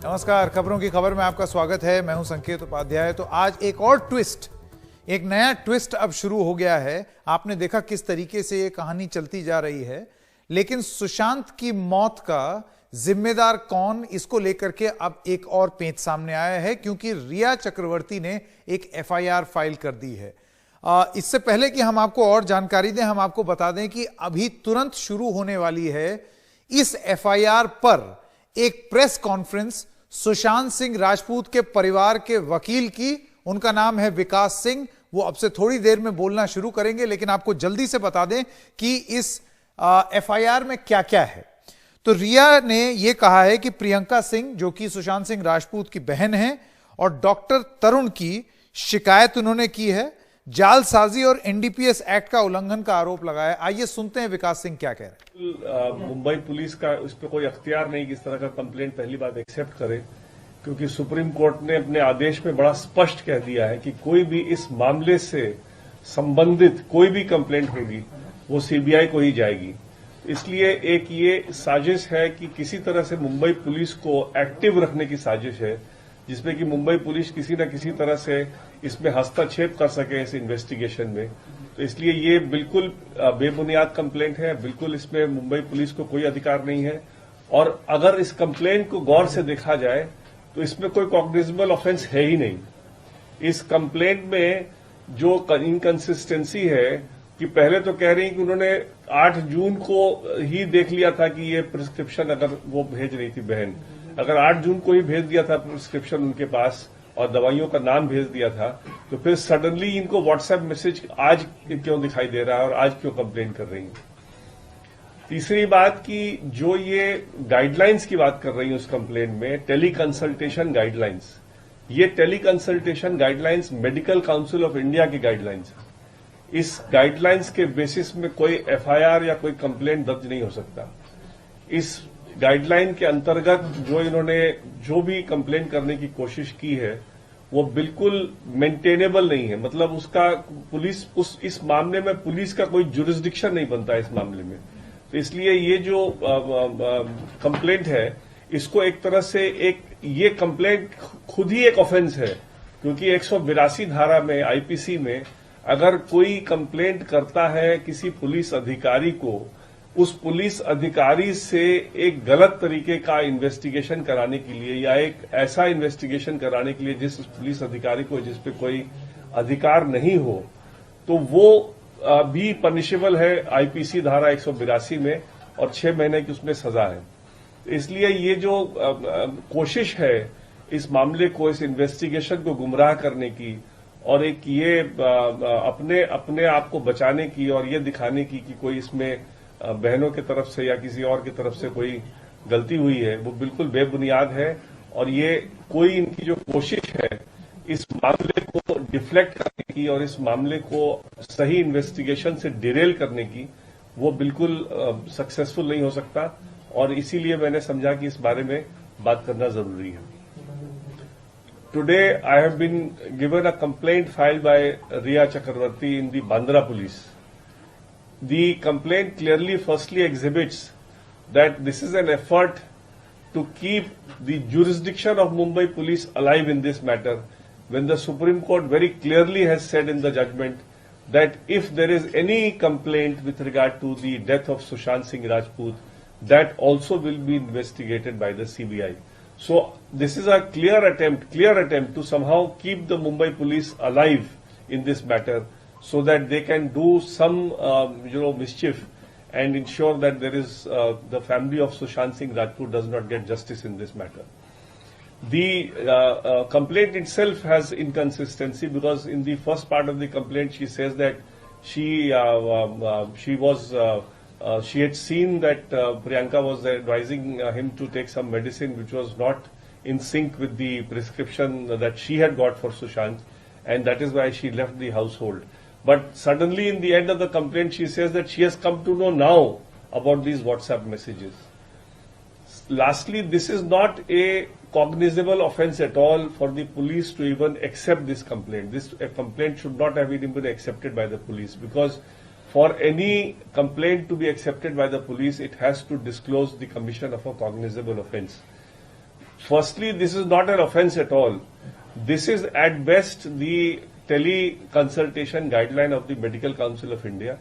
नमस्कार, खबरों की खबर में आपका स्वागत है। मैं हूं संकेत उपाध्याय। तो आज एक और ट्विस्ट, एक नया ट्विस्ट अब शुरू हो गया है। आपने देखा किस तरीके से ये कहानी चलती जा रही है, लेकिन सुशांत की मौत का जिम्मेदार कौन, इसको लेकर के अब एक और पेंच सामने आया है, क्योंकि रिया चक्रवर्ती ने एक एफआईआर फाइल कर दी है। इससे पहले कि हम आपको और जानकारी दें, हम आपको बता दें कि अभी तुरंत शुरू होने वाली है इस एफआईआर पर एक प्रेस कॉन्फ्रेंस सुशांत सिंह राजपूत के परिवार के वकील की। उनका नाम है विकास सिंह। वो अब से थोड़ी देर में बोलना शुरू करेंगे, लेकिन आपको जल्दी से बता दें कि इस एफआईआर में क्या क्या है। तो रिया ने यह कहा है कि प्रियंका सिंह, जो कि सुशांत सिंह राजपूत की बहन है, और डॉक्टर तरुण की शिकायत उन्होंने की है, जालसाजी और एनडीपीएस एक्ट का उल्लंघन का आरोप लगाया। आइए सुनते हैं विकास सिंह क्या कह रहे हैं। मुंबई पुलिस का उस पर कोई अख्तियार नहीं कि इस तरह का कंप्लेंट पहली बात एक्सेप्ट करे, क्योंकि सुप्रीम कोर्ट ने अपने आदेश में बड़ा स्पष्ट कह दिया है कि कोई भी इस मामले से संबंधित कोई भी कंप्लेंट होगी वो सीबीआई को ही जाएगी। इसलिए एक ये साजिश है कि किसी तरह से मुंबई पुलिस को एक्टिव रखने की साजिश है, जिसमें कि मुंबई पुलिस किसी न किसी तरह से इसमें हस्तक्षेप कर सके इस इन्वेस्टिगेशन में। तो इसलिए ये बिल्कुल बेबुनियाद कंप्लेंट है, बिल्कुल इसमें मुंबई पुलिस को कोई अधिकार नहीं है। और अगर इस कंप्लेंट को गौर से देखा जाए तो इसमें कोई कॉग्निजेबल ऑफेंस है ही नहीं। इस कंप्लेंट में जो इनकंसिस्टेंसी है कि पहले तो कह रही हैं कि उन्होंने 8 जून को ही देख लिया था कि ये प्रिस्क्रिप्शन अगर वो भेज रही थी बहन, अगर 8 जून को ही भेज दिया था प्रिस्क्रिप्शन उनके पास और दवाइयों का नाम भेज दिया था, तो फिर सडनली इनको व्हाट्सएप मैसेज आज क्यों दिखाई दे रहा है और आज क्यों कंप्लेन कर रही हैं। तीसरी बात कि जो ये गाइडलाइंस की बात कर रही है उस कंप्लेन में, टेली कंसल्टेशन गाइडलाइंस, ये tele consultation guidelines medical council of India की गाइडलाइंस है। इस गाइडलाइंस के बेसिस में कोई एफआईआर या कोई कंप्लेंट दर्ज नहीं हो सकता। इस गाइडलाइन के अंतर्गत जो इन्होंने जो भी कंप्लेंट करने की कोशिश की है वो बिल्कुल मेंटेनेबल नहीं है। मतलब उसका पुलिस इस मामले में पुलिस का कोई जुरिस्डिक्शन नहीं बनता इस मामले में। तो इसलिए ये जो कंप्लेंट है इसको एक तरह से ये कंप्लेंट खुद ही एक ऑफेंस है, क्योंकि 182 धारा में आईपीसी में अगर कोई कंप्लेंट करता है किसी पुलिस अधिकारी को, उस पुलिस अधिकारी से एक गलत तरीके का इन्वेस्टिगेशन कराने के लिए या एक ऐसा इन्वेस्टिगेशन कराने के लिए जिस पुलिस अधिकारी को जिस पे कोई अधिकार नहीं हो, तो वो भी पनिशेबल है आईपीसी धारा 182 में और 6 महीने की उसमें सजा है। इसलिए ये जो कोशिश है इस मामले को, इस इन्वेस्टिगेशन को गुमराह करने की और एक ये अपने आप को बचाने की और ये दिखाने की कि कोई इसमें बहनों की तरफ से या किसी और की तरफ से कोई गलती हुई है, वो बिल्कुल बेबुनियाद है। और ये कोई इनकी जो कोशिश है इस मामले को डिफ्लेक्ट करने की और इस मामले को सही इन्वेस्टिगेशन से डिरेल करने की, वो बिल्कुल सक्सेसफुल नहीं हो सकता। और इसीलिए मैंने समझा कि इस बारे में बात करना जरूरी है। Today I have been given a complaint filed by Rhea Chakraborty in the Bandra police. The complaint clearly firstly exhibits that this is an effort to keep the jurisdiction of Mumbai police alive in this matter, when the Supreme Court very clearly has said in the judgment that if there is any complaint with regard to the death of Sushant Singh Rajput, that also will be investigated by the CBI. So this is a clear attempt to somehow keep the Mumbai police alive in this matter, so that they can do some mischief and ensure that there is the family of Sushant Singh Rajput does not get justice in this matter. The complaint itself has inconsistency, because in the first part of the complaint she says that she had seen that Priyanka was advising him to take some medicine which was not in sync with the prescription that she had got for Sushant, and that is why she left the household. But suddenly in the end of the complaint she says that she has come to know now about these WhatsApp messages. Lastly, this is not a cognizable offence at all for the police to even accept this complaint. This complaint should not have even been accepted by the police, because for any complaint to be accepted by the police, it has to disclose the commission of a cognizable offence. Firstly, this is not an offense at all. This is at best the tele-consultation guideline of the Medical Council of India.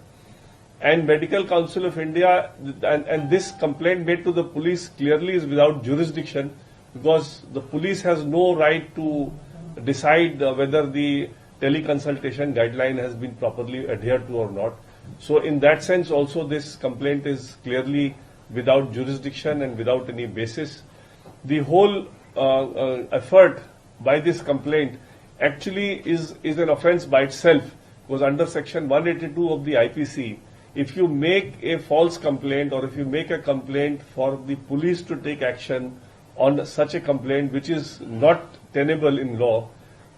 And Medical Council of India, and this complaint made to the police clearly is without jurisdiction, because the police has no right to decide whether the teleconsultation guideline has been properly adhered to or not. So in that sense also this complaint is clearly without jurisdiction and without any basis. The whole effort by this complaint actually is an offense by itself, because under section 182 of the IPC, if you make a false complaint or if you make a complaint for the police to take action on such a complaint which is not tenable in law,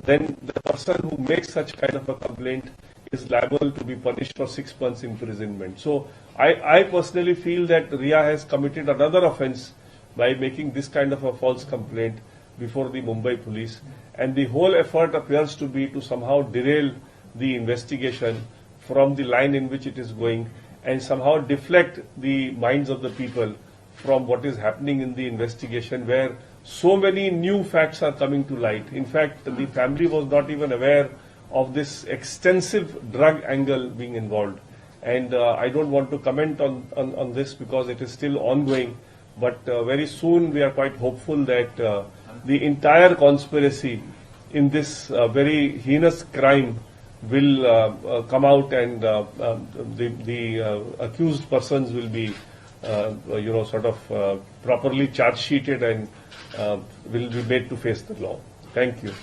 then the person who makes such kind of a complaint is liable to be punished for 6 months imprisonment. So I personally feel that Riya has committed another offense by making this kind of a false complaint before the Mumbai police, and the whole effort appears to be to somehow derail the investigation from the line in which it is going and somehow deflect the minds of the people from what is happening in the investigation, where so many new facts are coming to light. In fact, the family was not even aware of this extensive drug angle being involved. And I don't want to comment on this because it is still ongoing. But very soon we are quite hopeful that the entire conspiracy in this very heinous crime will come out, and the accused persons will be, properly charge sheeted and will be made to face the law. Thank you.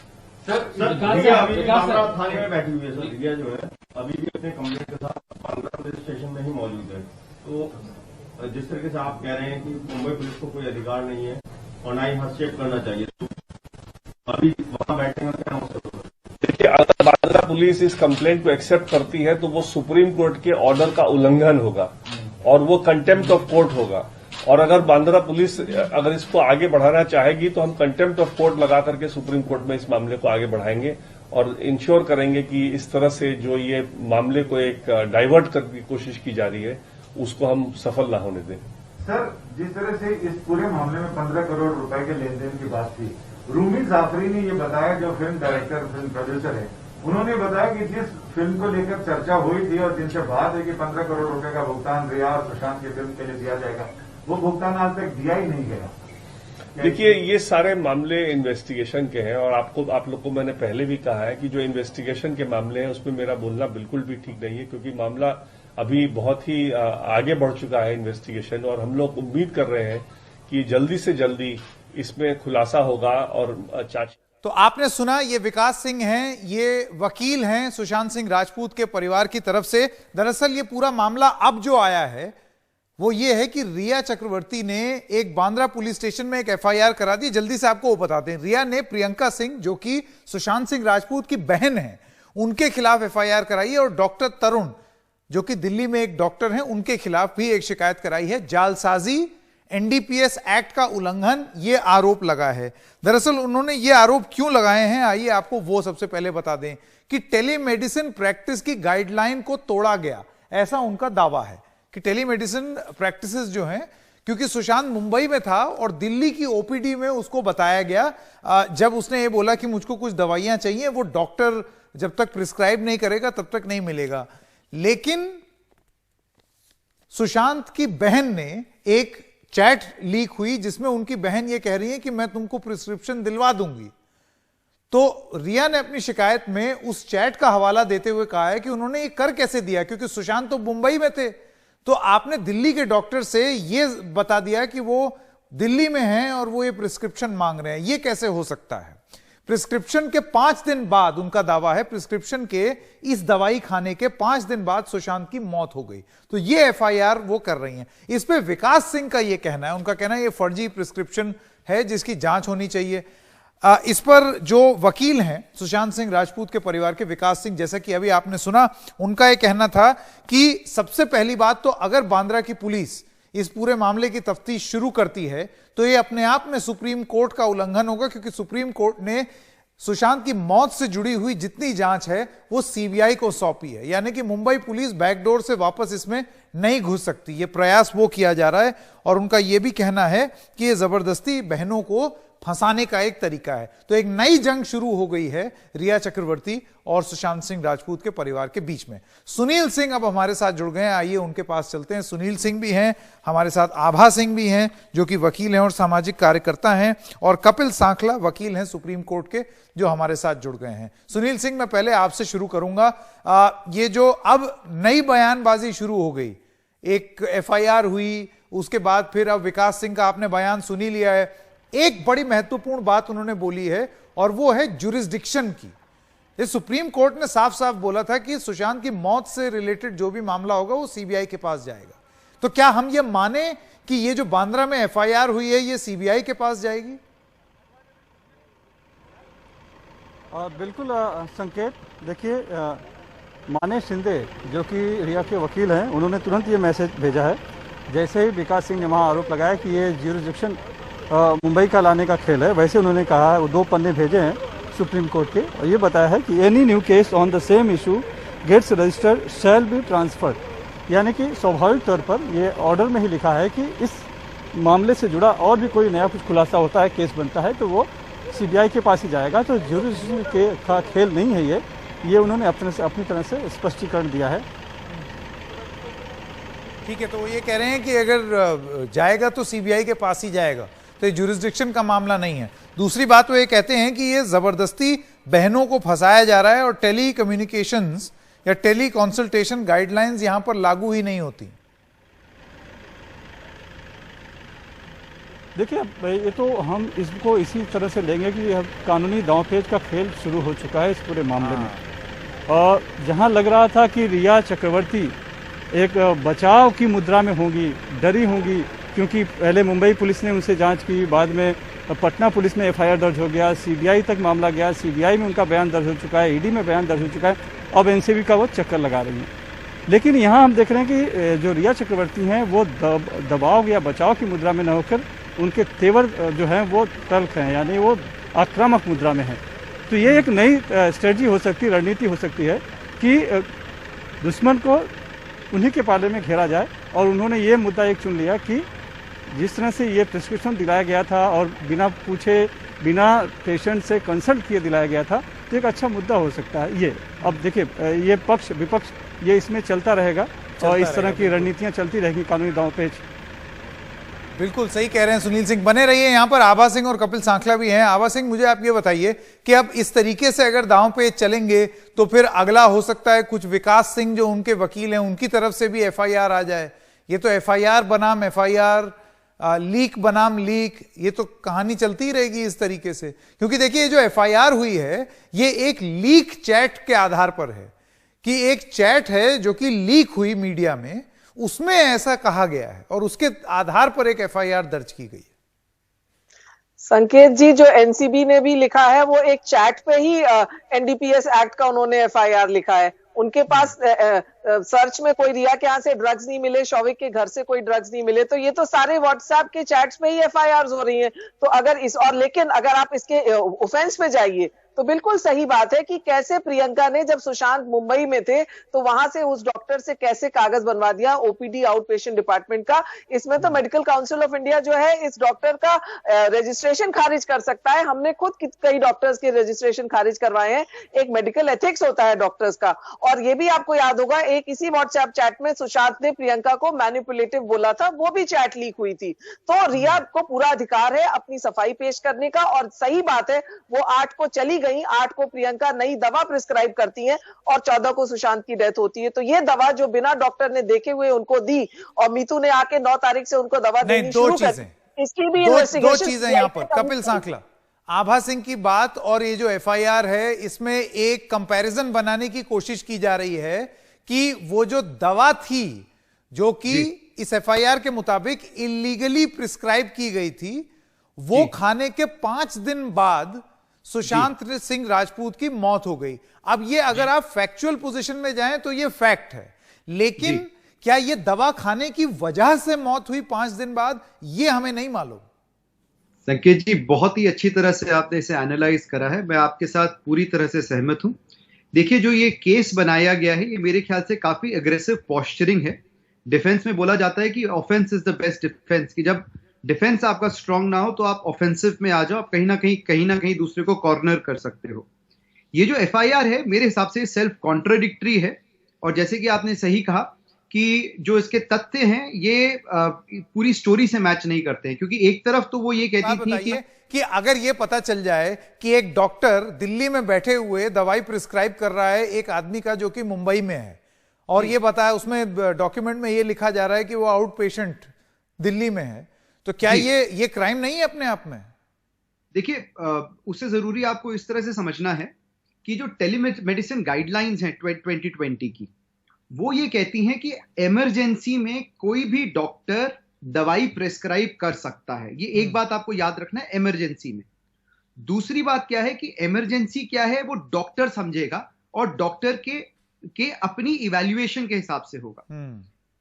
Sir Riya अभी भी बांद्रा थाने में बैठी हुई है। Sir रिया जो है अभी भी अपने कंप्लेंट के साथ बांद्रा पुलिस स्टेशन में ही मौजूद है। तो जिस तरीके से आप कह रहे हैं कि मुंबई पुलिस को कोई अधिकार नहीं है और ना ही हस्तक्षेप करना चाहिए, तो अभी वहां बैठने का क्या मतलब है? देखिए, अगर बांद्रा पुलिस इस कंप्लेंट को एक्सेप्ट करती है तो वो सुप्रीम कोर्ट के ऑर्डर का उल्लंघन होगा और वो कंटेम्प्ट ऑफ कोर्ट होगा। और अगर बांद्रा पुलिस अगर इसको आगे बढ़ाना चाहेगी तो हम कंटेम्प्ट ऑफ कोर्ट लगा करके सुप्रीम कोर्ट में इस मामले को आगे बढ़ाएंगे और इंश्योर करेंगे कि इस तरह से जो ये मामले को एक डाइवर्ट करने की कोशिश की जा रही है उसको हम सफल ना होने दें। सर, जिस तरह से इस पूरे मामले में 15 करोड़ रुपए के लेन देन की बात थी, रूमी जाफरी ने ये बताया, जो फिल्म डायरेक्टर फिल्म प्रोड्यूसर है, उन्होंने बताया कि जिस फिल्म को लेकर चर्चा हुई थी और जिनसे बात है कि 15 करोड़ रुपए का भुगतान रिया और सुशांत की फिल्म के लिए दिया जाएगा, वो भुगतान आज तक दिया ही नहीं गया। देखिए, ये सारे मामले इन्वेस्टिगेशन के हैं और आप लोग को मैंने पहले भी कहा है कि जो इन्वेस्टिगेशन के मामले हैं उसमें मेरा बोलना बिल्कुल भी ठीक नहीं है, क्योंकि मामला अभी बहुत ही आगे बढ़ चुका है इन्वेस्टिगेशन, और हम लोग उम्मीद कर रहे हैं कि जल्दी से जल्दी इसमें खुलासा होगा। और तो आपने सुना, ये विकास सिंह हैं, ये वकील हैं सुशांत सिंह राजपूत के परिवार की तरफ से। दरअसल ये पूरा मामला अब जो आया है वो ये है कि रिया चक्रवर्ती ने एक बांद्रा पुलिस स्टेशन में एक एफआईआर करा दी। जल्दी से आपको वो बताते हैं। रिया ने प्रियंका सिंह, जो कि सुशांत सिंह राजपूत की बहन है, उनके खिलाफ एफआईआर कराई है, और डॉक्टर तरुण, जो कि दिल्ली में एक डॉक्टर हैं, उनके खिलाफ भी एक शिकायत कराई है। जालसाजी, एनडीपीएस एक्ट का उल्लंघन, ये आरोप लगा है। दरअसल उन्होंने ये आरोप क्यों लगाए हैं, आइए आपको वो सबसे पहले बता दें कि टेलीमेडिसिन प्रैक्टिस की गाइडलाइन को तोड़ा गया, ऐसा उनका दावा है कि टेलीमेडिसिन प्रैक्टिसेस जो हैं, क्योंकि सुशांत मुंबई में था और दिल्ली की ओपीडी में उसको बताया गया, जब उसने ये बोला कि मुझको कुछ दवाइयां चाहिए, वो डॉक्टर जब तक प्रिस्क्राइब नहीं करेगा तब तक नहीं मिलेगा। लेकिन सुशांत की बहन ने एक चैट लीक हुई जिसमें उनकी बहन ये कह रही है कि मैं तुमको प्रिस्क्रिप्शन दिलवा दूंगी। तो रिया ने अपनी शिकायत में उस चैट का हवाला देते हुए कहा है कि उन्होंने ये कर कैसे दिया, क्योंकि सुशांत तो मुंबई में थे, तो आपने दिल्ली के डॉक्टर से ये बता दिया कि वो दिल्ली में हैं और वो ये प्रिस्क्रिप्शन मांग रहे हैं। ये कैसे हो सकता है? प्रिस्क्रिप्शन के 5 दिन बाद, उनका दावा है, प्रिस्क्रिप्शन के इस दवाई खाने के 5 दिन बाद सुशांत की मौत हो गई। तो ये एफआईआर वो कर रही हैं। इस पे विकास सिंह का ये कहना है, उनका कहना है ये फर्जी प्रिस्क्रिप्शन है जिसकी जांच होनी चाहिए। इस पर जो वकील हैं सुशांत सिंह राजपूत के परिवार के, विकास सिंह, जैसा कि अभी आपने सुना, उनका यह कहना था कि सबसे पहली बात तो अगर बांद्रा की पुलिस इस पूरे मामले की तफ्तीश शुरू करती है तो ये अपने आप में सुप्रीम कोर्ट का उल्लंघन होगा, क्योंकि सुप्रीम कोर्ट ने सुशांत की मौत से जुड़ी हुई जितनी जांच है वो सीबीआई को सौंपी है। यानी कि मुंबई पुलिस बैकडोर से वापस इसमें नहीं घुस सकती। ये प्रयास वो किया जा रहा है, और उनका ये भी कहना है कि ये जबरदस्ती बहनों को फंसाने का एक तरीका है। तो एक नई जंग शुरू हो गई है रिया चक्रवर्ती और सुशांत सिंह राजपूत के परिवार के बीच में। सुनील सिंह अब हमारे साथ जुड़ गए हैं, आइए उनके पास चलते हैं। सुनील सिंह भी हैं हमारे साथ, आभा सिंह भी हैं जो कि वकील हैं और सामाजिक कार्यकर्ता हैं, और कपिल सांखला वकील हैं सुप्रीम कोर्ट के, जो हमारे साथ जुड़ गए हैं। सुनील सिंह, मैं पहले आपसे शुरू करूंगा। ये जो अब नई बयानबाजी शुरू हो गई, एक एफआईआर हुई, उसके बाद फिर अब विकास सिंह का आपने बयान सुन ही लिया है। एक बड़ी महत्वपूर्ण बात उन्होंने बोली है और वो है जुरिस्डिक्शन की। ये सुप्रीम कोर्ट ने साफ साफ बोला था कि सुशांत की मौत से रिलेटेड जो भी मामला होगा वो सीबीआई के पास जाएगा। तो क्या हम ये माने कि ये जो बांद्रा में एफआईआर हुई है ये सीबीआई के पास जाएगी? बिल्कुल संकेत, देखिए माने शिंदे जो कि रिया के वकील हैं, उन्होंने तुरंत ये मैसेज भेजा है जैसे ही विकास सिंह ने वहाँ आरोप लगाया कि ये ज्यूरिसडिक्शन मुंबई का लाने का खेल है। वैसे उन्होंने कहा, वो 2 पन्ने भेजे हैं सुप्रीम कोर्ट के, और ये बताया है कि any new case on the same issue gets registered shall be transferred, यानी कि स्वाभाविक तौर पर ये ऑर्डर में ही लिखा है कि इस मामले से जुड़ा और भी कोई नया कुछ खुलासा होता है, केस बनता है, तो वो सीबीआई के पास ही जाएगा। तो ज्यूरिसडिक्शन का खेल नहीं है ये उन्होंने अपनी तरह से स्पष्टीकरण दिया है। ठीक है, तो वो ये कह रहे हैं कि अगर जाएगा तो सीबीआई के पास ही जाएगा, तो ये ज्यूरिसडिक्शन का मामला नहीं है। दूसरी बात वो ये कहते हैं कि ये जबरदस्ती बहनों को फंसाया जा रहा है और टेली कम्युनिकेशंस या टेली कंसल्टेशन गाइडलाइंस यहां पर लागू ही नहीं होती। देखिए, ये तो हम इसको इसी तरह से लेंगे कि अब कानूनी दांवपेच का खेल शुरू हो चुका है इस पूरे मामले में। और जहां लग रहा था कि रिया चक्रवर्ती एक बचाव की मुद्रा में होंगी, डरी होंगी, क्योंकि पहले मुंबई पुलिस ने उनसे जांच की, बाद में पटना पुलिस में एफआईआर दर्ज हो गया, सीबीआई तक मामला गया, सीबीआई में उनका बयान दर्ज हो चुका है, ईडी में बयान दर्ज हो चुका है, अब एनसीबी का वो चक्कर लगा रही हैं। लेकिन यहाँ हम देख रहे हैं कि जो रिया चक्रवर्ती हैं वो दबाव या बचाव की मुद्रा में न होकर उनके तेवर जो हैं वो तल्ख हैं, यानी वो आक्रामक मुद्रा में हैं। तो ये एक नई स्ट्रेटजी हो सकती है, रणनीति हो सकती है कि दुश्मन को उन्हीं के पाले में घेरा जाए। और उन्होंने ये मुद्दा एक चुन लिया कि जिस तरह से ये प्रिस्क्रिप्शन दिलाया गया था और बिना पूछे, बिना पेशेंट से कंसल्ट किए दिलाया गया था, तो एक अच्छा मुद्दा हो सकता है ये। अब देखिए, ये पक्ष विपक्ष ये इसमें चलता रहेगा और इस तरह की रणनीतियाँ चलती रहेगी कानूनी दांवपेच। बिल्कुल सही कह रहे हैं सुनील सिंह। बने रहिए, यहाँ पर आभा सिंह और कपिल सांखला भी हैं। आभा सिंह, मुझे आप ये बताइए कि अब इस तरीके से अगर दांव पे चलेंगे तो फिर अगला हो सकता है कुछ विकास सिंह जो उनके वकील हैं उनकी तरफ से भी एफआईआर आ जाए। ये तो एफआईआर बनाम एफआईआर, लीक बनाम लीक, ये तो कहानी चलती ही रहेगी इस तरीके से। क्योंकि देखिए, ये जो एफआईआर हुई है ये एक लीक चैट के आधार पर है कि एक चैट है जो कि लीक हुई मीडिया में, उसमें ऐसा कहा गया है और उसके आधार पर एक एफआईआर दर्ज की गई है। संकेत जी, जो एनसीबी ने भी लिखा है वो एक चैट पे ही एनडीपीएस एक्ट का उन्होंने एफआईआर लिखा है। उनके पास सर्च में कोई रिया के यहाँ से ड्रग्स नहीं मिले, शौविक के घर से कोई ड्रग्स नहीं मिले, तो ये तो सारे व्हाट्सएप के चैट्स पे ही एफआईआर हो रही हैं। तो अगर लेकिन अगर आप इसके ऑफेंस पे जाइए तो बिल्कुल सही बात है कि कैसे प्रियंका ने जब सुशांत मुंबई में थे तो वहां से उस डॉक्टर से कैसे कागज बनवा दिया ओपीडी आउट पेशेंट डिपार्टमेंट का। इसमें तो मेडिकल काउंसिल ऑफ इंडिया जो है इस डॉक्टर का रजिस्ट्रेशन खारिज कर सकता है। हमने खुद कई डॉक्टर्स के रजिस्ट्रेशन खारिज करवाए हैं। एक मेडिकल एथिक्स होता है डॉक्टर्स का। और ये भी आपको याद होगा, एक इसी व्हाट्सएप चैट में सुशांत ने प्रियंका को मैनिपुलेटिव बोला था, वो भी चैट लीक हुई थी। तो रिया को पूरा अधिकार है अपनी सफाई पेश करने का। और सही बात है, वो 8 को चली गई, 8 को प्रियंका नई दवा प्रिस्क्राइब करती हैं और 14 को सुशांत की डेथ होती है। तो ये दवा जो बिना डॉक्टर ने देखे हुए उनको दी और मीतू ने आके 9 तारीख से उनको दवा देनी शुरू कर दी, इसकी भी दो चीजें यहाँ पर। कपिल सांखला, आभा सिंह की बात और ये जो एफआईआर है इसमें एक कंपैरिजन बनाने की कोशिश की जा रही है कि वो जो दवा थी जो कि इस एफआईआर के मुताबिक इलीगली प्रिस्क्राइब की गई थी, वो खाने के 5 दिन बाद सुशांत सिंह राजपूत की मौत हो गई। अब ये अगर आप फैक्चुअल पोजीशन में जाएं तो ये फैक्ट है, लेकिन क्या ये दवा खाने की वजह से मौत हुई 5 दिन बाद, ये हमें नहीं मालूम। संकेत जी, बहुत ही अच्छी तरह से आपने इसे एनालाइज करा है, मैं आपके साथ पूरी तरह से सहमत हूं। देखिए, जो ये केस बनाया गया है ये मेरे ख्याल से काफी अग्रेसिव पॉस्चरिंग है। डिफेंस में बोला जाता है कि offence is the best defence, कि जब डिफेंस आपका स्ट्रांग ना हो तो आप ऑफेंसिव में आ जाओ, आप कहीं ना कहीं दूसरे को कॉर्नर कर सकते हो। ये जो एफआईआर है मेरे हिसाब से सेल्फ कॉन्ट्राडिक्टरी है, और जैसे कि आपने सही कहा कि जो इसके तथ्य हैं ये पूरी स्टोरी से मैच नहीं करते हैं, क्योंकि एक तरफ तो वो ये कहती थी कि अगर ये पता चल जाए कि एक डॉक्टर दिल्ली में बैठे हुए दवाई प्रिस्क्राइब कर रहा है एक आदमी का जो कि मुंबई में है, और ये बताया उसमें डॉक्यूमेंट में ये लिखा जा रहा है कि वो आउट पेशेंट दिल्ली में है, तो क्या ये क्राइम नहीं है अपने आप में? देखिए, उससे जरूरी आपको इस तरह से समझना है कि जो टेलीमेडिसिन गाइडलाइंस हैं 2020 की, वो ये कहती हैं कि इमरजेंसी में कोई भी डॉक्टर दवाई प्रेस्क्राइब कर सकता है। ये एक बात आपको याद रखना है, इमरजेंसी में। दूसरी बात क्या है कि इमरजेंसी क्या है वो डॉक्टर समझेगा और डॉक्टर के अपनी इवैल्यूएशन के हिसाब से होगा।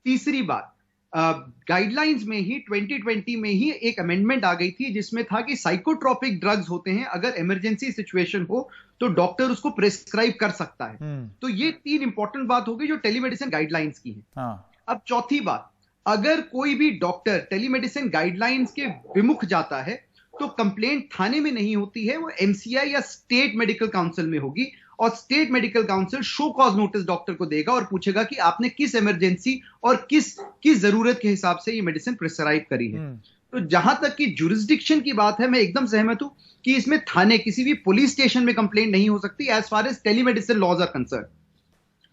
तीसरी बात, गाइडलाइंस में ही 2020 में ही एक अमेंडमेंट आ गई थी जिसमें था कि साइकोट्रोपिक ड्रग्स होते हैं, अगर इमरजेंसी सिचुएशन हो तो डॉक्टर उसको प्रेस्क्राइब कर सकता है। तो ये 3 इंपॉर्टेंट बात हो गई जो टेलीमेडिसिन गाइडलाइंस की है। अब चौथी बात, अगर कोई भी डॉक्टर टेलीमेडिसिन गाइडलाइंस के विमुख जाता है तो कंप्लेंट थाने में नहीं होती है, वो एमसीआई या स्टेट मेडिकल काउंसिल में होगी, और state medical council show cause notice doctor को देगा और पूछेगा कि आपने किस इमरजेंसी और किस जरूरत के हिसाब से ये मेडिसिन प्रिस्क्राइब करी है। तो जहां तक कि जुरिस्डिक्शन की बात है, मैं एकदम सहमत हूं कि इसमें थाने किसी भी पुलिस स्टेशन में कंप्लेंट नहीं हो सकती as far as telemedicine laws are concern.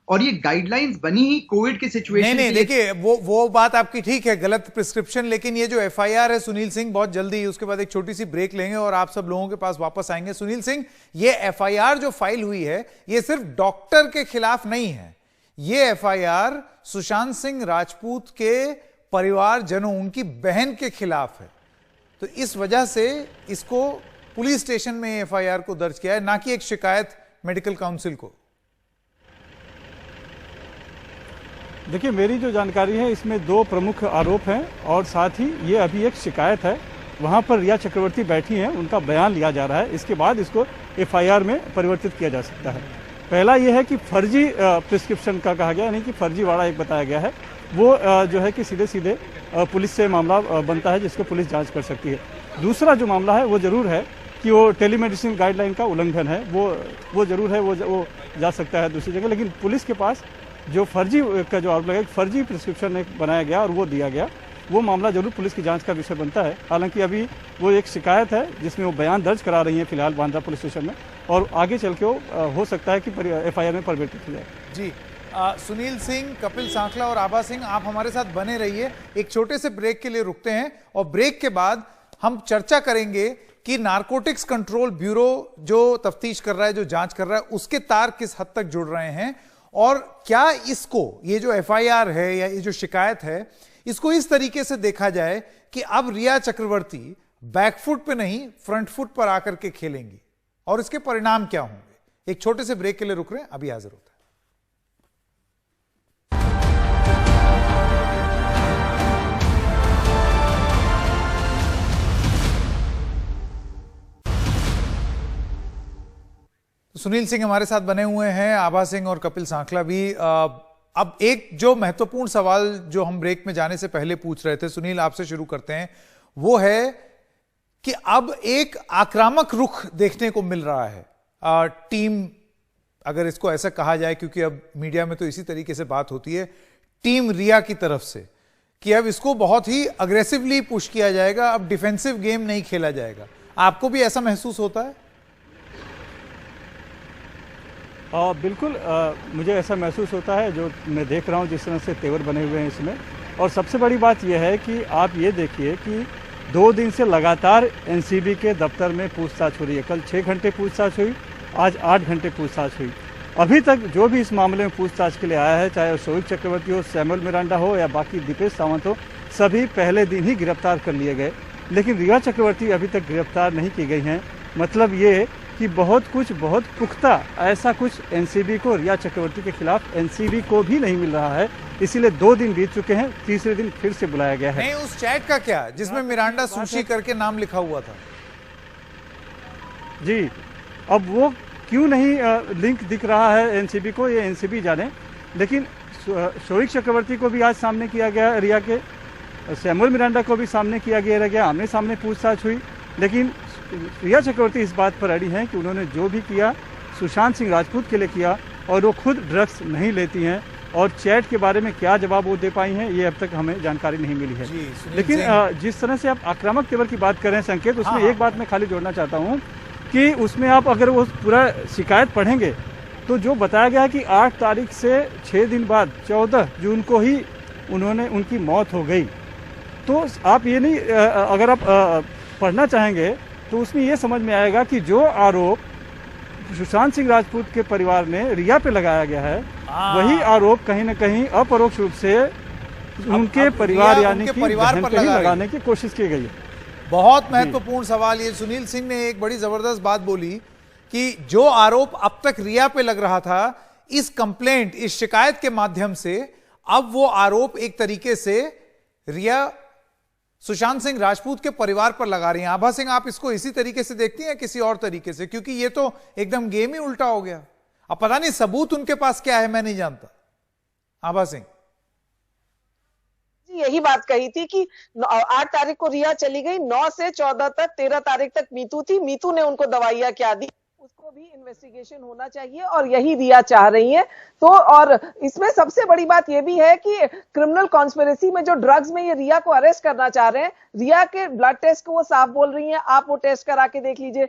और ये गाइडलाइंस बनी ही कोविड के सिचुएशन। नहीं, देखिए वो बात आपकी ठीक है, गलत प्रिस्क्रिप्शन, लेकिन ये जो एफआईआर है सुनील सिंह, बहुत जल्दी उसके बाद एक छोटी सी ब्रेक लेंगे और आप सब लोगों के पास वापस आएंगे। सुनील सिंह, ये एफआईआर जो फाइल हुई है ये सिर्फ डॉक्टर के खिलाफ नहीं है, ये एफआईआर सुशांत सिंह राजपूत के परिवारजनों, उनकी बहन के खिलाफ है। तो इस वजह से इसको पुलिस स्टेशन में एफआईआर को दर्ज किया है, ना कि एक शिकायत मेडिकल काउंसिल को। देखिए, मेरी जो जानकारी है इसमें 2 प्रमुख आरोप हैं और साथ ही ये अभी एक शिकायत है, वहाँ पर रिया चक्रवर्ती बैठी हैं, उनका बयान लिया जा रहा है, इसके बाद इसको एफआईआर में परिवर्तित किया जा सकता है। पहला ये है कि फर्जी प्रिस्क्रिप्शन का कहा गया, यानी कि फर्जीवाड़ा एक बताया गया है, वो जो है कि सीधे पुलिस से मामला बनता है जिसको पुलिस जाँच कर सकती है। दूसरा जो मामला है वो जरूर है कि वो टेलीमेडिसिन गाइडलाइन का उल्लंघन है, वो जरूर है, वो जा सकता है दूसरी जगह, लेकिन पुलिस के पास जो फर्जी का जो आरोप लगा, फर्जी प्रिस्क्रिप्शन एक बनाया गया और वो दिया गया, वो मामला जरूर पुलिस की जांच का विषय बनता है। हालांकि अभी वो एक शिकायत है जिसमें वो बयान दर्ज करा रही है फिलहाल बांद्रा पुलिस स्टेशन में, और आगे चल के वो हो सकता है कि एफआईआर में परिवर्तित हो जाए। जी, सुनील सिंह, कपिल सांखला और आभा सिंह, आप हमारे साथ बने रहिए। एक छोटे से ब्रेक के लिए रुकते हैं और ब्रेक के बाद हम चर्चा करेंगे कि नारकोटिक्स कंट्रोल ब्यूरो जो तफ्तीश कर रहा है, जो जांच कर रहा है, उसके तार किस हद तक जुड़ रहे हैं, और क्या इसको, ये जो एफआईआर है या ये जो शिकायत है, इसको इस तरीके से देखा जाए कि अब रिया चक्रवर्ती बैकफुट पे नहीं फ्रंट फुट पर आकर के खेलेंगी, और इसके परिणाम क्या होंगे। एक छोटे से ब्रेक के लिए रुक रहे हैं, अभी हाजिर होता है। सुनील सिंह हमारे साथ बने हुए हैं, आभा सिंह और कपिल सांखला भी। अब एक जो महत्वपूर्ण सवाल जो हम ब्रेक में जाने से पहले पूछ रहे थे, सुनील आपसे शुरू करते हैं, वो है कि अब एक आक्रामक रुख देखने को मिल रहा है टीम, अगर इसको ऐसा कहा जाए, क्योंकि अब मीडिया में तो इसी तरीके से बात होती है, टीम रिया की तरफ से, कि अब इसको बहुत ही अग्रेसिवली पुश किया जाएगा, अब डिफेंसिव गेम नहीं खेला जाएगा। आपको भी ऐसा महसूस होता है? बिल्कुल, मुझे ऐसा महसूस होता है, जो मैं देख रहा हूँ जिस तरह से तेवर बने हुए हैं इसमें। और सबसे बड़ी बात यह है कि आप ये देखिए कि 2 दिन से लगातार एनसीबी के दफ्तर में पूछताछ हो रही है। कल 6 घंटे पूछताछ हुई, आज 8 घंटे पूछताछ हुई। अभी तक जो भी इस मामले में पूछताछ के लिए आया है, चाहे शोएब चक्रवर्ती हो, सैमुअल मिरांडा हो या बाकी दीपेश सावंत हो, सभी पहले दिन ही गिरफ्तार कर लिए गए, लेकिन रिया चक्रवर्ती अभी तक गिरफ्तार नहीं की गई हैं। मतलब ये कि बहुत पुख्ता ऐसा कुछ एनसीबी को, रिया चक्रवर्ती के खिलाफ एनसीबी को भी नहीं मिल रहा है, इसीलिए 2 दिन बीत चुके हैं, तीसरे दिन फिर से बुलाया गया है। नहीं, उस चैट का क्या जिसमें मिरांडा सुशी करके नाम लिखा हुआ था? जी, अब वो क्यों नहीं लिंक दिख रहा है एनसीबी को, ये एनसीबी जाने। लेकिन शोएब चक्रवर्ती को भी आज सामने किया गया रिया के, सैमुअल मिरांडा को भी सामने किया गया, आमने सामने पूछताछ हुई, लेकिन रिया चक्रवर्ती इस बात पर अड़ी हैं कि उन्होंने जो भी किया सुशांत सिंह राजपूत के लिए किया और वो खुद ड्रग्स नहीं लेती हैं, और चैट के बारे में क्या जवाब वो दे पाई हैं ये अब तक हमें जानकारी नहीं मिली है। लेकिन जिस तरह से आप आक्रामक तेवर की बात कर रहे हैं संकेत, उसमें एक बात मैं खाली जोड़ना चाहता हूँ कि उसमें आप अगर वो पूरा शिकायत पढ़ेंगे तो जो बताया गया है कि 8 तारीख से 6 दिन बाद 14 जून को ही उनकी मौत हो गई। तो आप ये नहीं, अगर आप पढ़ना चाहेंगे तो उसमें ये समझ में आएगा कि जो आरोप सुशांत सिंह राजपूत के परिवार ने रिया पे लगाया गया है, वही आरोप कहीं न कहीं अपरोक्ष रूप से उनके परिवार यानी कि बहन पे ही लगाने की कोशिश की गई है। बहुत महत्वपूर्ण सवाल ये सुनील सिंह ने एक बड़ी जबरदस्त बात बोली कि जो आरोप अब तक रिया पे लग रहा था, इस कंप्लेंट, इस शिकायत के माध्यम से अब वो आरोप एक तरीके से रिया सुशांत सिंह राजपूत के परिवार पर लगा रही हैं। आभा सिंह, आप इसको इसी तरीके से देखती हैं किसी और तरीके से? क्योंकि ये तो एकदम गेम ही उल्टा हो गया। अब पता नहीं सबूत उनके पास क्या है, मैं नहीं जानता। आभा सिंह यही बात कही थी कि 8 तारीख को रिया चली गई, 9 से 14 तक, 13 तारीख तक मीतू थी, मीतू ने उनको दवाइयां क्या दी, उसको भी इन्वेस्टिगेशन होना चाहिए, और यही रिया चाह रही है। तो और इसमें सबसे बड़ी बात यह भी है कि क्रिमिनल कॉन्स्पिरेसी में जो ड्रग्स में ये रिया को अरेस्ट करना चाह रहे हैं, रिया के ब्लड टेस्ट को वो साफ बोल रही हैं, आप वो टेस्ट करा के देख लीजिए,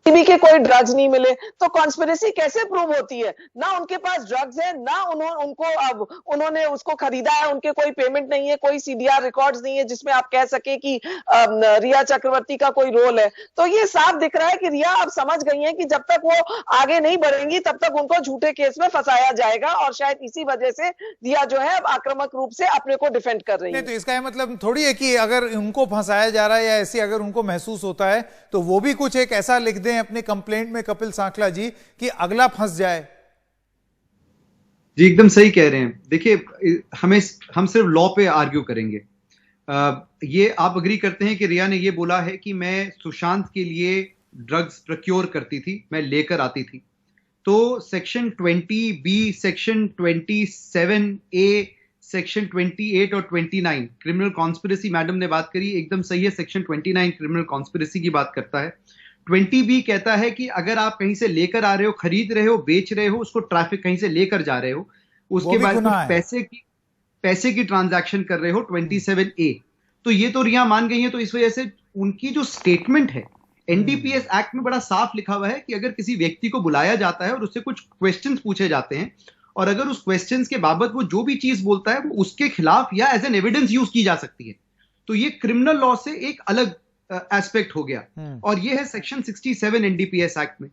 भी के कोई ड्रग्स नहीं मिले, तो कॉन्स्पिरेसी कैसे प्रूव होती है? ना उनके पास ड्रग्स है, ना उन्होंने उसको खरीदा है, उनके कोई पेमेंट नहीं है, कोई सीडीआर रिकॉर्ड्स नहीं है जिसमें आप कह सके कि रिया चक्रवर्ती का कोई रोल है। तो ये साफ दिख रहा है कि रिया अब समझ गई है कि जब तक वो आगे नहीं बढ़ेंगी तब तक उनको झूठे केस में फंसाया जाएगा, और शायद इसी वजह से रिया जो है अब आक्रामक रूप से अपने को डिफेंड कर रही है। तो इसका मतलब थोड़ी है कि अगर उनको फंसाया जा रहा है या ऐसी अगर उनको महसूस होता है तो वो भी कुछ एक ऐसा लिख दें अपने कंप्लेंट में कपिल सांखला जी कि अगला फंस जाए। जी एकदम सही कह रहे हैं। देखिए हम सिर्फ लॉ पे आर्ग्यू करेंगे। ये आप अग्री करते हैं कि रिया ने ये बोला है कि मैं सुशांत के लिए ड्रग्स प्रोक्योर करती थी, मैं लेकर आती थी। तो section 20B, section 27A, section 28 और 29 क्रिमिनल कॉन्स्पिरेसी, मैडम ने बात करी एकदम सही है, सेक्शन 29 क्रिमिनल कॉन्स्पिरेसी की बात करता है। 20B कहता है कि अगर आप कहीं से लेकर आ रहे हो, खरीद रहे हो, बेच रहे हो, उसको ट्रैफिक कहीं से लेकर जा रहे हो, उसके बाद कुछ पैसे की ट्रांजैक्शन कर रहे हो, 27A। तो ये तो रिया मान गई है। तो इस वजह से उनकी जो स्टेटमेंट है, एनडीपीएस एक्ट में बड़ा साफ लिखा हुआ है कि अगर किसी व्यक्ति को बुलाया जाता है और उससे कुछ क्वेश्चंस पूछे जाते हैं, और अगर उस क्वेश्चंस के बाबत वो जो भी चीज बोलता है वो उसके खिलाफ या एज एन एविडेंस यूज की जा सकती है। तो ये क्रिमिनल लॉ से एक अलग एस्पेक्ट हो गया, और ये है सेक्शन 67 एनडीपीएस एक्ट में।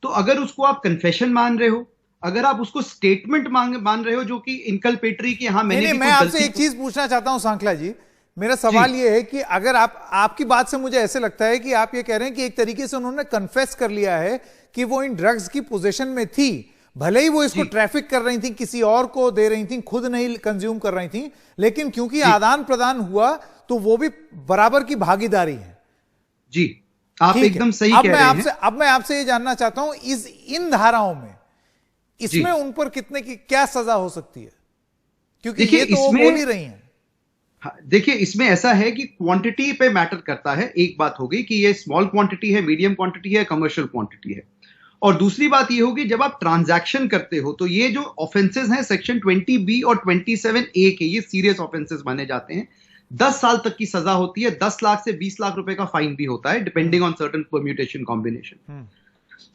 तो अगर उसको आप कन्फेशन मान रहे हो, अगर आप उसको स्टेटमेंट मान रहे हो जो कि इनकल्पेटरी की, हाँ मैं आपसे एक चीज पूछना चाहता हूं सांखला जी। मेरा सवाल ये है कि अगर आपकी बात से मुझे ऐसे लगता है कि आप ये कह रहे हैं कि एक तरीके से उन्होंने कन्फेस कर लिया है कि वो इन ड्रग्स की पोजीशन में थी, भले ही वो इसको ट्रैफिक कर रही थी, किसी और को दे रही थी, खुद नहीं कंज्यूम कर रही थी, लेकिन क्योंकि आदान प्रदान हुआ तो वो भी बराबर की भागीदारी है। जी आप एकदम सही कह रहे हैं। अब मैं आपसे ये जानना चाहता हूं, इन धाराओं में इसमें उन पर कितने की क्या सजा हो सकती है? क्योंकि ये तो वो बोल ही रही हैं। देखिए इसमें ऐसा है कि क्वांटिटी पे मैटर करता है। एक बात हो गई कि ये स्मॉल क्वांटिटी है, मीडियम क्वांटिटी है, कमर्शियल क्वांटिटी है। और दूसरी बात ये होगी जब आप ट्रांजैक्शन करते हो तो ये जो ऑफेंसेस हैं सेक्शन 20B और 27A के, ये सीरियस ऑफेंसेस माने जाते हैं। 10 साल तक की सजा होती है, 10 लाख से 20 लाख रुपए का फाइन भी होता है depending on certain permutation combination.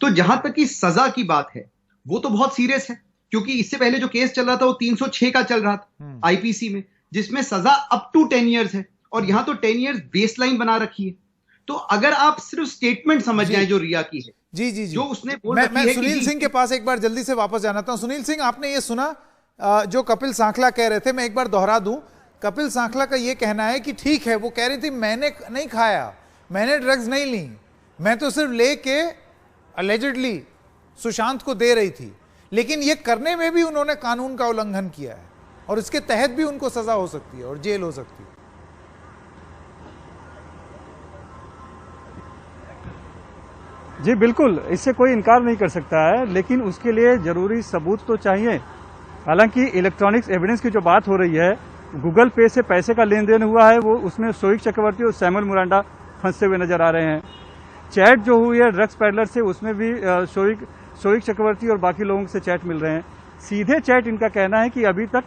तो जहां तक की सजा की बात है वो तो बहुत सीरियस है, क्योंकि इससे पहले जो केस चल रहा था वो 306 का चल रहा था आईपीसी में, जिसमें सजा अप टू 10 ईयर्स है, और यहां तो 10 ईयर्स बेसलाइन बना रखी है। तो अगर आप सिर्फ स्टेटमेंट समझ जाए जो रिया की है, जी जी जो उसने मैं सुनील सिंह के पास एक बार जल्दी से वापस जाना था। सुनील सिंह, आपने ये सुना जो कपिल सांखला कह रहे थे, मैं एक बार दोहरा दूं। कपिल सांखला का ये कहना है कि ठीक है, वो कह रही थी मैंने नहीं खाया, मैंने ड्रग्स नहीं ली, मैं तो सिर्फ लेके अलेजिडली सुशांत को दे रही थी, लेकिन ये करने में भी उन्होंने कानून का उल्लंघन किया है और इसके तहत भी उनको सजा हो सकती है और जेल हो सकती है। जी बिल्कुल, इससे कोई इनकार नहीं कर सकता है, लेकिन उसके लिए जरूरी सबूत तो चाहिए। हालांकि इलेक्ट्रॉनिक्स एविडेंस की जो बात हो रही है गूगल पे से पैसे का लेन देन हुआ है, वो उसमें शोएब चक्रवर्ती और सैमुअल मुरांडा फंसते हुए नजर आ रहे हैं। चैट जो हुई है ड्रग्स पैडलर से, उसमें भी शोएब चक्रवर्ती और बाकी लोगों से चैट मिल रहे हैं। सीधे चैट इनका कहना है कि अभी तक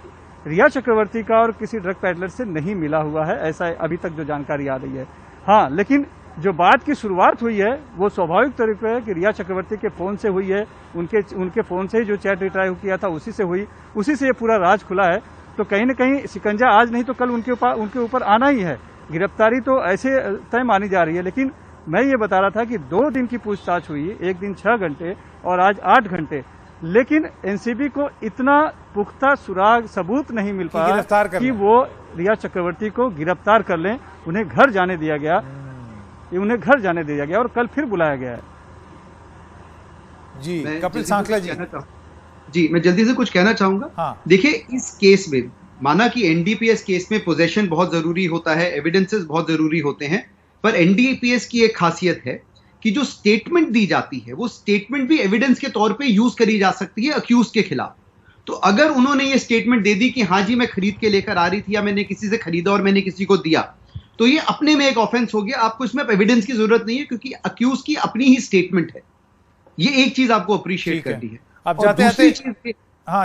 रिया चक्रवर्ती का और किसी ड्रग पैडलर से नहीं मिला हुआ है, ऐसा अभी तक जो जानकारी आ रही है। हाँ, लेकिन जो बात की शुरुआत हुई है वो स्वाभाविक तरीके है कि रिया चक्रवर्ती के फोन से हुई है, उनके फोन से ही जो चैट रिट्राइव किया था उसी से हुई, उसी से ये पूरा राज खुला है। तो कहीं न कहीं शिकंजा आज नहीं तो कल उनके ऊपर आना ही है। गिरफ्तारी तो ऐसे तय मानी जा रही है, लेकिन मैं ये बता रहा था कि 2 दिन की पूछताछ हुई, एक दिन 6 घंटे और आज 8 घंटे, लेकिन एनसीबी को इतना पुख्ता सुराग सबूत नहीं मिल पाया कि वो रिया चक्रवर्ती को गिरफ्तार कर लें। उन्हें घर जाने दिया गया और कल फिर बुलाया गया है। जी कपिल सांखला जी, मैं जल्दी से कुछ कहना चाहूंगा। हाँ। देखिए, इस केस में माना कि एनडीपीएस केस में पोजेशन बहुत जरूरी होता है, एविडेंसेस बहुत जरूरी होते हैं, पर एनडीपीएस की एक खासियत है कि जो स्टेटमेंट दी जाती है वो स्टेटमेंट भी एविडेंस के तौर पे यूज करी जा सकती है अक्यूज के खिलाफ। तो अगर उन्होंने ये स्टेटमेंट दे दी कि हाँ जी मैं खरीद के लेकर आ रही थी या मैंने किसी से खरीदा और मैंने किसी को दिया, तो ये अपने में एक ऑफेंस हो गया। आपको इसमें एविडेंस की जरूरत नहीं है क्योंकि अक्यूज की अपनी ही स्टेटमेंट है। ये एक चीज आपको अप्रिशिएट करनी है। अब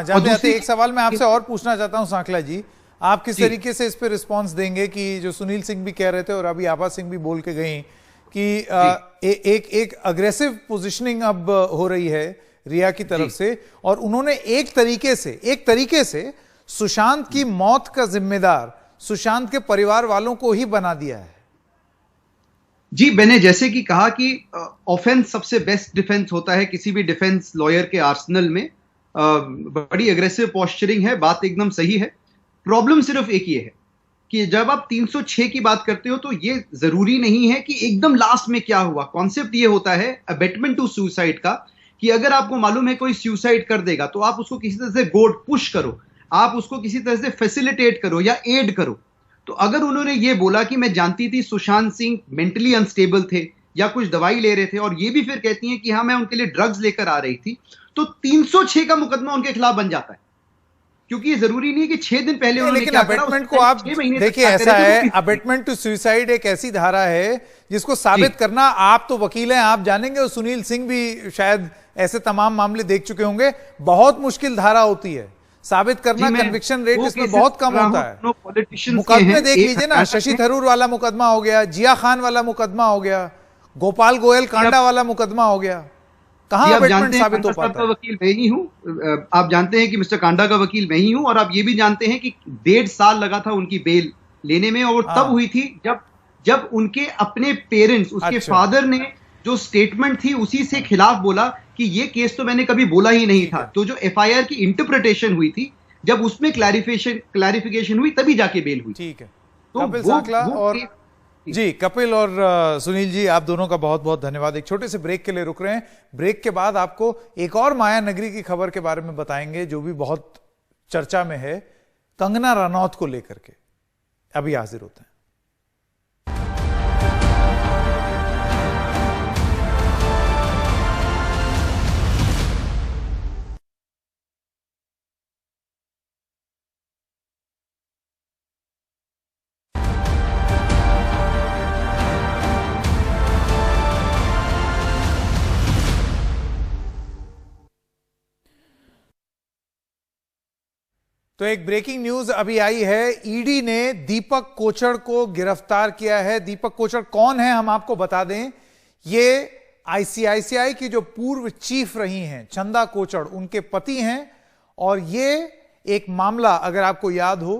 जाते एक सवाल मैं आपसे और पूछना चाहता हूं सांखला जी, आप किस तरीके से इस पे रिस्पांस देंगे कि जो सुनील सिंह भी कह रहे थे और अभी आभा सिंह भी बोल के गई कि एक अग्रेसिव पोजीशनिंग अब हो रही है रिया की तरफ से, और उन्होंने एक तरीके से सुशांत की मौत का जिम्मेदार सुशांत के परिवार वालों को ही बना दिया है। जी, मैंने जैसे कि कहा कि ऑफेंस सबसे बेस्ट डिफेंस होता है किसी भी डिफेंस लॉयर के आर्सेनल में। बड़ी एग्रेसिव पोस्चरिंग है, बात एकदम सही है। प्रॉब्लम सिर्फ एक ये है कि जब आप 306 की बात करते हो तो ये जरूरी नहीं है कि एकदम लास्ट में क्या हुआ। कॉन्सेप्ट ये होता है अबेटमेंट टू सुसाइड का कि अगर आपको मालूम है कोई सुसाइड कर देगा तो आप उसको किसी तरह से गोड पुश करो, आप उसको किसी तरह से फैसिलिटेट करो या एड करो। तो अगर उन्होंने ये बोला कि मैं जानती थी सुशांत सिंह मेंटली अनस्टेबल थे या कुछ दवाई ले रहे थे, और ये भी फिर कहती हैं कि हाँ मैं उनके लिए ड्रग्स लेकर आ रही थी, तो 306 का मुकदमा उनके खिलाफ बन जाता है। क्योंकि ये जरूरी नहीं है कि 6 दिन पहले उन्होंने क्या करा, अबेटमेंट को आप देखिए, ऐसा है अबेटमेंट टू सुसाइड एक ऐसी धारा है जिसको साबित करना, आप तो वकील हैं, आप जानेंगे, और सुनील सिंह भी शायद ऐसे तमाम मामले देख चुके होंगे, बहुत मुश्किल धारा होती है साबित करना। कन्विक्शन रेट इसमें बहुत कम होता है। मुकदमे देख लीजिए ना, शशि थरूर वाला मुकदमा हो गया, जिया खान वाला मुकदमा हो गया, गोपाल गोयल कांडा वाला मुकदमा हो गया, कहां अबेटमेंट साबित हो पाता है? वकील मैं ही हूं, आप जानते हैं कि मिस्टर कांडा का वकील मैं ही हूं, और आप ये भी जानते हैं कि 1.5 साल लगा था उनकी बेल लेने में, और तब हुई थी जब उनके अपने पेरेंट्स, उसके फादर ने जो स्टेटमेंट थी उसी से खिलाफ बोला कि ये केस तो मैंने कभी बोला ही नहीं था। तो जो एफआईआर की इंटरप्रिटेशन हुई थी, जब उसमें क्लैरिफिकेशन हुई तभी जाके बेल हुई। ठीक है, कपिल सांखला और जी, कपिल और सुनील जी, आप दोनों का बहुत बहुत धन्यवाद। एक छोटे से ब्रेक के लिए रुक रहे हैं। ब्रेक के बाद आपको एक और माया नगरी की खबर के बारे में बताएंगे जो भी बहुत चर्चा में है, कंगना रनौत को लेकर के। अभी हाजिर होते हैं। तो एक ब्रेकिंग न्यूज अभी आई है, ईडी ने दीपक कोचर को गिरफ्तार किया है। दीपक कोचर कौन है हम आपको बता दें, ये आईसीआईसीआई की जो पूर्व चीफ रही हैं चंदा कोचर, उनके पति हैं। और ये एक मामला अगर आपको याद हो,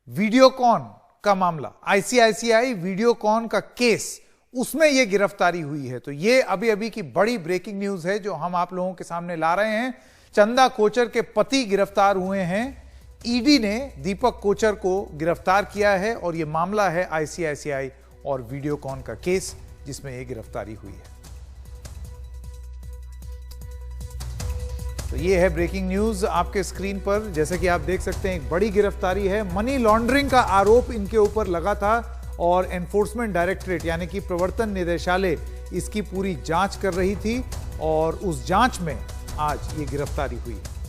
वीडियोकॉन का मामला, आईसीआईसीआई वीडियोकॉन का केस, उसमें यह गिरफ्तारी हुई है। तो ये अभी अभी की बड़ी ब्रेकिंग न्यूज है जो हम आप लोगों के सामने ला रहे हैं। चंदा कोचर के पति गिरफ्तार हुए हैं, ईडी ने दीपक कोचर को गिरफ्तार किया है, और यह मामला है आईसीआईसीआई और वीडियोकॉन का केस जिसमें यह गिरफ्तारी हुई है। तो ये है ब्रेकिंग न्यूज आपके स्क्रीन पर। जैसे कि आप देख सकते हैं, एक बड़ी गिरफ्तारी है। मनी लॉन्ड्रिंग का आरोप इनके ऊपर लगा था और एनफोर्समेंट डायरेक्टरेट यानी कि प्रवर्तन निदेशालय इसकी पूरी जांच कर रही थी, और उस जांच में आज ये गिरफ्तारी हुई है।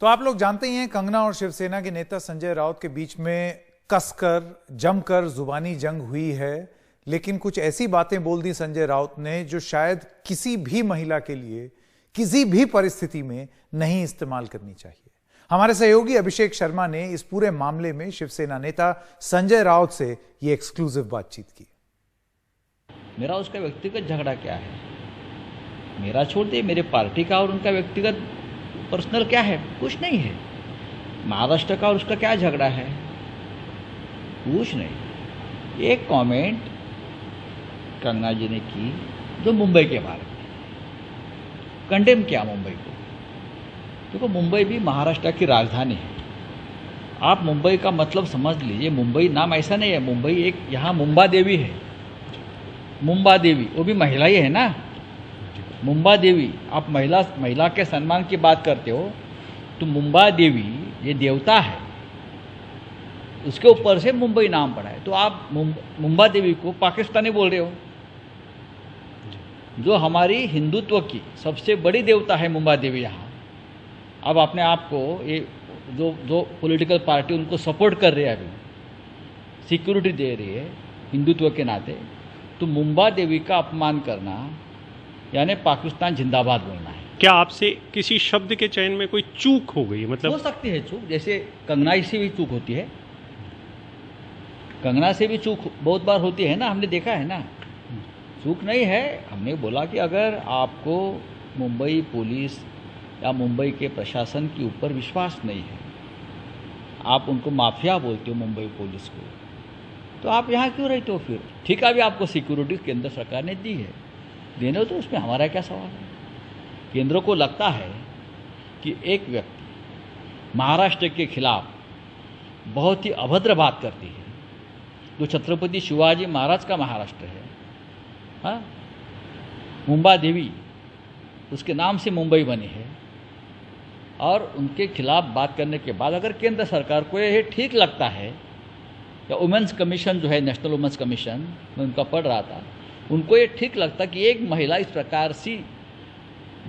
तो आप लोग जानते ही हैं, कंगना और शिवसेना के नेता संजय राउत के बीच में कसकर जमकर जुबानी जंग हुई है, लेकिन कुछ ऐसी बातें बोल दी संजय राउत ने जो शायद किसी भी महिला के लिए किसी भी परिस्थिति में नहीं इस्तेमाल करनी चाहिए। हमारे सहयोगी अभिषेक शर्मा ने इस पूरे मामले में शिवसेना नेता संजय राउत से यह एक्सक्लूसिव बातचीत की। मेरा उसका व्यक्तिगत झगड़ा क्या है? मेरा छोड़ दे, मेरे पार्टी का और उनका व्यक्तिगत पर्सनल क्या है? कुछ नहीं है। महाराष्ट्र का और उसका क्या झगड़ा है? कुछ नहीं। एक कमेंट कंगना जी ने की जो मुंबई के बारे में, कंडेम किया मुंबई को। देखो, मुंबई भी महाराष्ट्र की राजधानी है। आप मुंबई का मतलब समझ लीजिए। मुंबई नाम ऐसा नहीं है। मुंबई एक यहाँ मुंबा देवी है। मुंबा देवी वो भी महिला ही है ना। मुंबा देवी, आप महिला के सम्मान की बात करते हो तो मुंबा देवी ये देवता है, उसके ऊपर से मुंबई नाम पड़ा है। तो आप मुंबा देवी को पाकिस्तानी बोल रहे हो। जो हमारी हिंदुत्व की सबसे बड़ी देवता है मुंबा देवी यहाँ। अब अपने आप को ये जो पॉलिटिकल पार्टी उनको सपोर्ट कर रही है, अभी सिक्योरिटी दे रही है हिंदुत्व के नाते, तो मुंबा देवी का अपमान करना यानी पाकिस्तान जिंदाबाद बोलना है। क्या आपसे किसी शब्द के चयन में कोई चूक हो गई? मतलब हो सकती है चूक, जैसे कंगना से भी चूक होती है। कंगना से भी चूक बहुत बार होती है ना, हमने देखा है ना। चूक नहीं है। हमने बोला कि अगर आपको मुंबई पुलिस या मुंबई के प्रशासन के ऊपर विश्वास नहीं है, आप उनको माफिया बोलते हो मुंबई पुलिस को, तो आप यहाँ क्यों रहते हो फिर? ठीक है, अभी आपको सिक्योरिटी केंद्र सरकार ने दी है, देने तो उसमें हमारा क्या सवाल है? केंद्र को लगता है कि एक व्यक्ति महाराष्ट्र के खिलाफ बहुत ही अभद्र बात करती है, जो छत्रपति शिवाजी महाराज का महाराष्ट्र है। हाँ, मुंबा देवी उसके नाम से मुंबई बनी है, और उनके खिलाफ बात करने के बाद अगर केंद्र सरकार को ये ठीक लगता है, या वुमेंस कमीशन जो है, नेशनल वुमेंस कमीशन, मैं उनका पढ़ रहा था, उनको ये ठीक लगता कि एक महिला इस प्रकार सी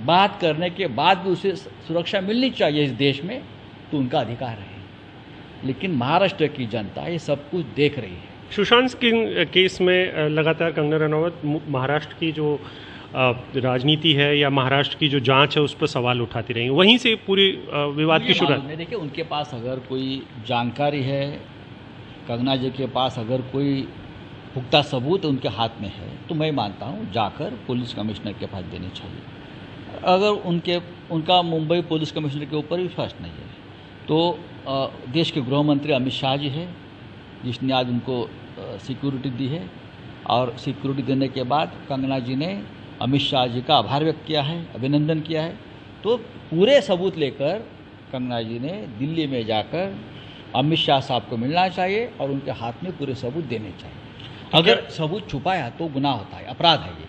बात करने के बाद भी उसे सुरक्षा मिलनी चाहिए इस देश में, तो उनका अधिकार है। लेकिन महाराष्ट्र की जनता ये सब कुछ देख रही है। सुशांत सिंह केस में लगातार कंगना रनौत महाराष्ट्र की जो राजनीति है या महाराष्ट्र की जो जांच है उस पर सवाल उठाती रही, वहीं से पूरी विवाद की शुरुआत। देखिए, उनके पास अगर कोई जानकारी है, कंगना जी के पास अगर कोई पुख्ता सबूत उनके हाथ में है, तो मैं मानता हूँ जाकर पुलिस कमिश्नर के पास देनी चाहिए। अगर उनका मुंबई पुलिस कमिश्नर के ऊपर विश्वास नहीं है, तो देश के गृह मंत्री अमित शाह जी है, जिसने आज उनको सिक्योरिटी दी है, और सिक्योरिटी देने के बाद कंगना जी ने अमित शाह जी का आभार व्यक्त किया है, अभिनंदन किया है। तो पूरे सबूत लेकर कंगना जी ने दिल्ली में जाकर अमित शाह साहब को मिलना चाहिए और उनके हाथ में पूरे सबूत देने चाहिए। अगर सबूत छुपाया तो गुनाह होता है, अपराध है ये।